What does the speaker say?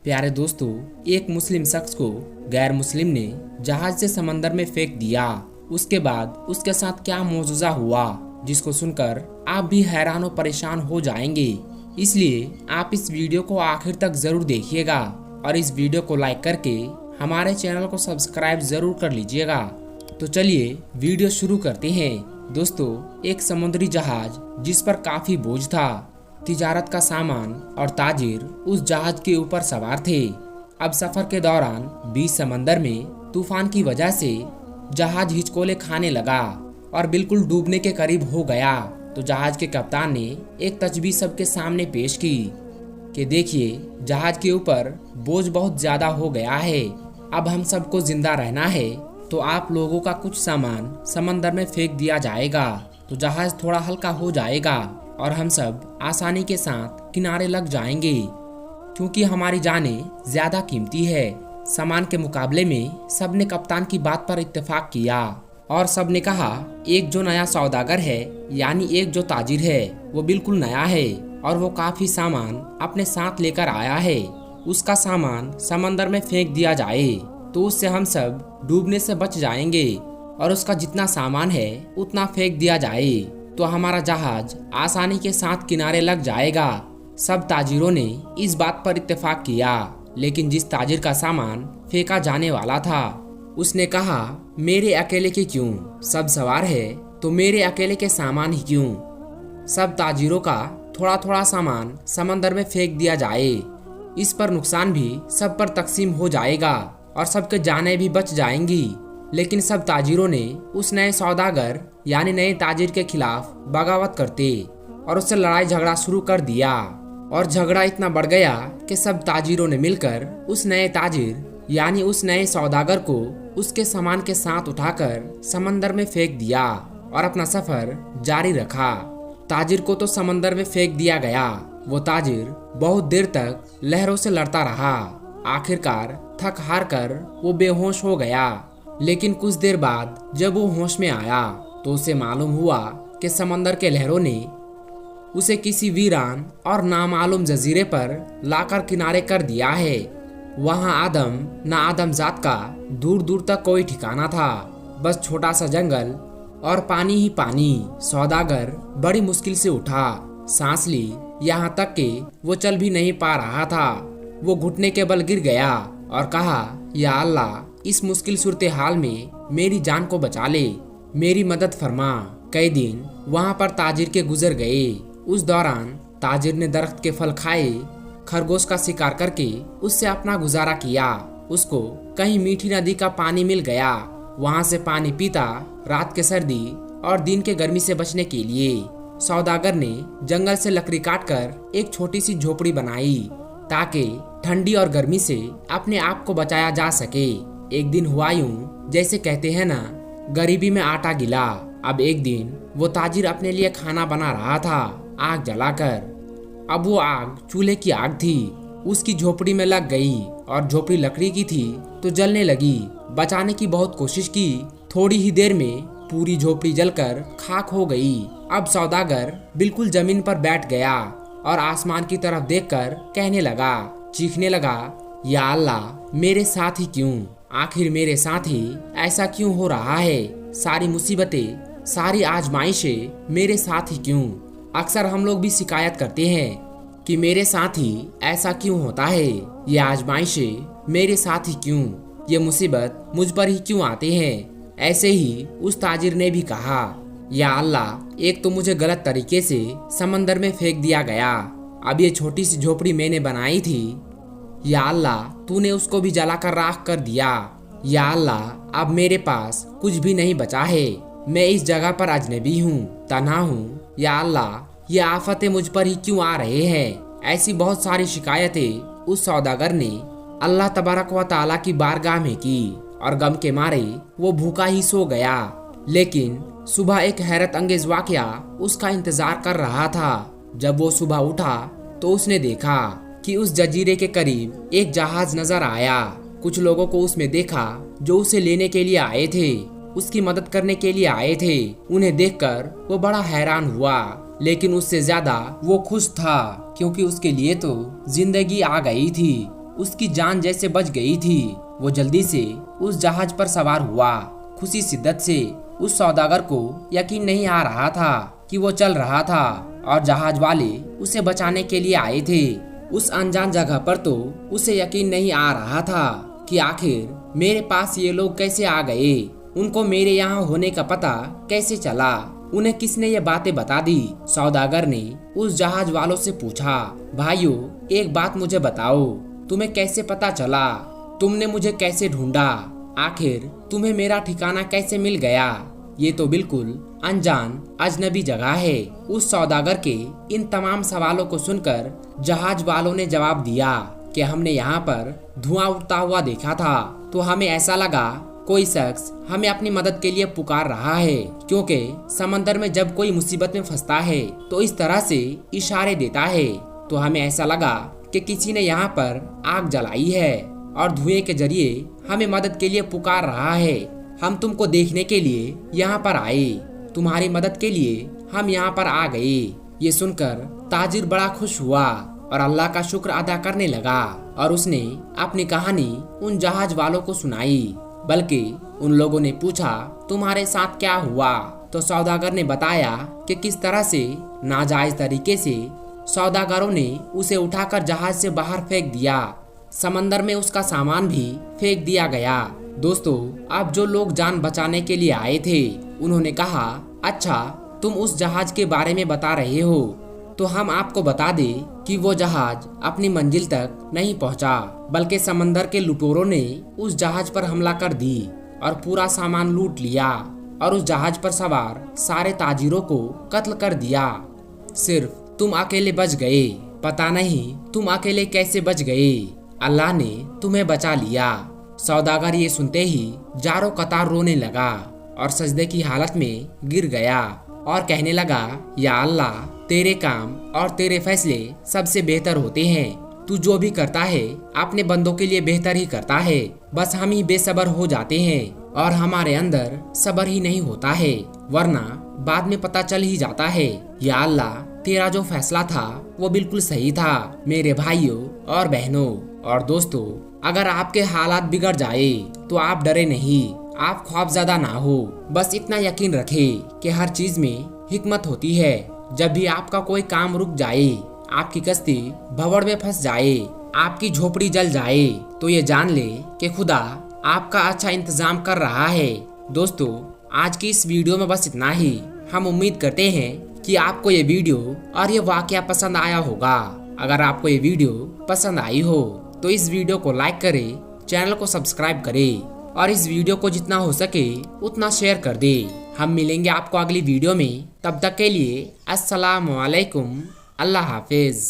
प्यारे दोस्तों, एक मुस्लिम शख्स को गैर मुस्लिम ने जहाज से समंदर में फेंक दिया। उसके बाद उसके साथ क्या मौजूजा हुआ, जिसको सुनकर आप भी हैरान और परेशान हो जाएंगे। इसलिए आप इस वीडियो को आखिर तक जरूर देखिएगा और इस वीडियो को लाइक करके हमारे चैनल को सब्सक्राइब जरूर कर लीजिएगा। तो चलिए वीडियो शुरू करते हैं। दोस्तों, एक समुद्री जहाज जिस पर काफी बोझ था, तिजारत का सामान और ताजिर उस जहाज के ऊपर सवार थे। अब सफर के दौरान बीच समंदर में तूफान की वजह से जहाज हिचकोले खाने लगा और बिल्कुल डूबने के करीब हो गया। तो जहाज के कप्तान ने एक तजवीज सबके सामने पेश की कि देखिए, जहाज के ऊपर बोझ बहुत ज्यादा हो गया है। अब हम सबको जिंदा रहना है तो आप लोगों का कुछ सामान समंदर में फेंक दिया जाएगा, तो जहाज थोड़ा हल्का हो जाएगा और हम सब आसानी के साथ किनारे लग जाएंगे, क्योंकि हमारी जानें ज्यादा कीमती है। सामान के मुकाबले में सबने कप्तान की बात पर इत्तेफाक किया और सबने कहा, एक जो नया सौदागर है यानी एक जो ताजिर है वो बिल्कुल नया है और वो काफी सामान अपने साथ लेकर आया है। उसका सामान समंदर में फेंक दिया जाए तो उससे हम सब डूबने से बच जाएंगे, और उसका जितना सामान है उतना फेंक दिया जाए तो हमारा जहाज आसानी के साथ किनारे लग जाएगा। सब ताजिरों ने इस बात पर इत्तेफाक किया, लेकिन जिस ताजिर का सामान फेंका जाने वाला था उसने कहा, मेरे अकेले के क्यों, सब सवार है तो मेरे अकेले के सामान ही क्यों। सब ताजिरों का थोड़ा थोड़ा सामान समंदर में फेंक दिया जाए, इस पर नुकसान भी सब पर तकसीम हो जाएगा और सबके जानें भी बच जाएंगी। लेकिन सब ताजिरों ने उस नए सौदागर यानी नए ताजिर के खिलाफ बगावत करते और उससे लड़ाई झगड़ा शुरू कर दिया, और झगड़ा इतना बढ़ गया कि सब ताजिरों ने मिलकर उस नए ताजिर यानी उस नए सौदागर को उसके सामान के साथ उठाकर समंदर में फेंक दिया और अपना सफर जारी रखा। ताजिर को तो समंदर में फेंक दिया गया। वो ताजिर बहुत देर तक लहरों से लड़ता रहा। आखिरकार थक हार कर वो बेहोश हो गया। लेकिन कुछ देर बाद जब वो होश में आया तो उसे मालूम हुआ कि समंदर के लहरों ने उसे किसी वीरान और नामालूम जजीरे पर लाकर किनारे कर दिया है। वहाँ आदम ना आदम जात का दूर दूर तक कोई ठिकाना था, बस छोटा सा जंगल और पानी ही पानी। सौदागर बड़ी मुश्किल से उठा, सांस ली, यहाँ तक कि वो चल भी नहीं पा रहा था। वो घुटने के बल गिर गया और कहा, या अल्लाह, इस मुश्किल सूरत हाल में मेरी जान को बचा ले, मेरी मदद फरमा। कई दिन वहाँ पर ताजिर के गुजर गए। उस दौरान ताजिर ने दरख्त के फल खाए, खरगोश का शिकार करके उससे अपना गुजारा किया। उसको कहीं मीठी नदी का पानी मिल गया, वहाँ से पानी पीता रात के सर्दी और दिन के गर्मी से बचने के लिए। सौदागर ने जंगल से लकड़ी काटकर एक छोटी सी झोपड़ी बनाई ताकि ठंडी और गर्मी से अपने आप को बचाया जा सके। एक दिन हुआ यूं जैसे कहते हैं ना, गरीबी में आटा गिला। अब एक दिन वो ताजिर अपने लिए खाना बना रहा था आग जलाकर। अब वो आग चूल्हे की आग थी, उसकी झोपड़ी में लग गई और झोपड़ी लकड़ी की थी तो जलने लगी। बचाने की बहुत कोशिश की, थोड़ी ही देर में पूरी झोपड़ी जलकर खाक हो गई। अब सौदागर बिल्कुल जमीन पर बैठ गया और आसमान की तरफ देखकर कहने लगा, चीखने लगा, या अल्लाह, मेरे साथ ही क्यों, आखिर मेरे साथ ही ऐसा क्यों हो रहा है। सारी मुसीबतें, सारी आजमाइशें मेरे साथ ही क्यों। अक्सर हम लोग भी शिकायत करते हैं कि मेरे साथ ही ऐसा क्यों होता है, ये आजमाइशें मेरे साथ ही क्यों, ये मुसीबत मुझ पर ही क्यों आते हैं। ऐसे ही उस ताजिर ने भी कहा, या अल्लाह, एक तो मुझे गलत तरीके से समंदर में फेंक दिया गया, अब ये छोटी सी झोपड़ी मैंने बनाई थी, या अल्लाह, तूने उसको भी जलाकर राख कर दिया। या अल्लाह, अब मेरे पास कुछ भी नहीं बचा है, मैं इस जगह पर अजनबी हूँ, तन्हा हूँ। या अल्लाह, ये आफतें मुझ पर ही क्यों आ रहे हैं। ऐसी बहुत सारी शिकायतें उस सौदागर ने अल्लाह तबारक व तआला की बारगाह में की और गम के मारे वो भूखा ही सो गया। लेकिन सुबह एक हैरत अंगेज वाकया उसका इंतजार कर रहा था। जब वो सुबह उठा तो उसने देखा कि उस जजीरे के करीब एक जहाज नजर आया। कुछ लोगों को उसमें देखा जो उसे लेने के लिए आए थे। उसकी मदद करने के लिए आए थे। उन्हें देखकर वो बड़ा हैरान हुआ, लेकिन उससे ज्यादा वो खुश था क्योंकि उसके लिए तो जिंदगी आ गई थी। उसकी जान जैसे बच गई थी। वो जल्दी से उस जहाज पर सवार हुआ। खुशी शिद्दत से उस सौदागर को यकीन नहीं आ रहा था कि वो चल रहा था और जहाज वाले उसे बचाने के लिए आए थे। उस अनजान जगह पर तो उसे यकीन नहीं आ रहा था कि आखिर मेरे पास ये लोग कैसे आ गए, उनको मेरे यहाँ होने का पता कैसे चला, उन्हें किसने ये बातें बता दी। सौदागर ने उस जहाज वालों से पूछा, भाइयों एक बात मुझे बताओ, तुम्हें कैसे पता चला, तुमने मुझे कैसे ढूंढा, आखिर तुम्हें मेरा ठिकाना कैसे मिल गया। ये तो बिल्कुल अनजान अजनबी जगह है। उस सौदागर के इन तमाम सवालों को सुनकर जहाज वालों ने जवाब दिया कि हमने यहाँ पर धुआं उठता हुआ देखा था, तो हमें ऐसा लगा कोई शख्स हमें अपनी मदद के लिए पुकार रहा है, क्योंकि समंदर में जब कोई मुसीबत में फंसता है तो इस तरह से इशारे देता है। तो हमें ऐसा लगा कि किसी ने यहाँ पर आग जलाई है और धुएं के जरिए हमें मदद के लिए पुकार रहा है। हम तुमको देखने के लिए यहाँ पर आए, तुम्हारी मदद के लिए हम यहाँ पर आ गए। ये सुनकर ताजिर बड़ा खुश हुआ और अल्लाह का शुक्र अदा करने लगा और उसने अपनी कहानी उन जहाज वालों को सुनाई। बल्कि उन लोगों ने पूछा, तुम्हारे साथ क्या हुआ? तो सौदागर ने बताया कि किस तरह से नाजायज तरीके से सौदागरों ने उसे उठाकर जहाज से बाहर फेंक दिया। समंदर में उसका सामान भी फेंक दिया गया। दोस्तों, अब जो लोग जान बचाने के लिए आए थे उन्होंने कहा, अच्छा तुम उस जहाज के बारे में बता रहे हो, तो हम आपको बता दें कि वो जहाज अपनी मंजिल तक नहीं पहुंचा, बल्कि समंदर के लुटेरों ने उस जहाज पर हमला कर दी और पूरा सामान लूट लिया और उस जहाज पर सवार सारे ताजिरों को कत्ल कर दिया। सिर्फ तुम अकेले बच गए। पता नहीं तुम अकेले कैसे बच गए, अल्लाह ने तुम्हें बचा लिया। सौदागर ये सुनते ही जारो कतार रोने लगा और सजदे की हालत में गिर गया और कहने लगा, या अल्लाह, तेरे काम और तेरे फैसले सबसे बेहतर होते हैं। तू जो भी करता है अपने बंदों के लिए बेहतर ही करता है। बस हम ही बेसब्र हो जाते हैं और हमारे अंदर सब्र ही नहीं होता है, वरना बाद में पता चल ही जाता है। या अल्लाह, तेरा जो फैसला था वो बिल्कुल सही था। मेरे भाइयों और बहनों और दोस्तों, अगर आपके हालात बिगड़ जाए तो आप डरे नहीं, आप खौफज़दा ना हो। बस इतना यकीन रखें कि हर चीज में हिकमत होती है। जब भी आपका कोई काम रुक जाए, आपकी कश्ती भंवर में फंस जाए, आपकी झोपड़ी जल जाए, तो ये जान ले कि खुदा आपका अच्छा इंतजाम कर रहा है। दोस्तों, आज की इस वीडियो में बस इतना ही। हम उम्मीद करते हैं कि आपको ये वीडियो और ये वाकया पसंद आया होगा। अगर आपको ये वीडियो पसंद आई हो तो इस वीडियो को लाइक करें, चैनल को सब्सक्राइब करें और इस वीडियो को जितना हो सके उतना शेयर कर दे। हम मिलेंगे आपको अगली वीडियो में, तब तक के लिए अस्सलाम वालेकुम, अल्लाह हाफिज।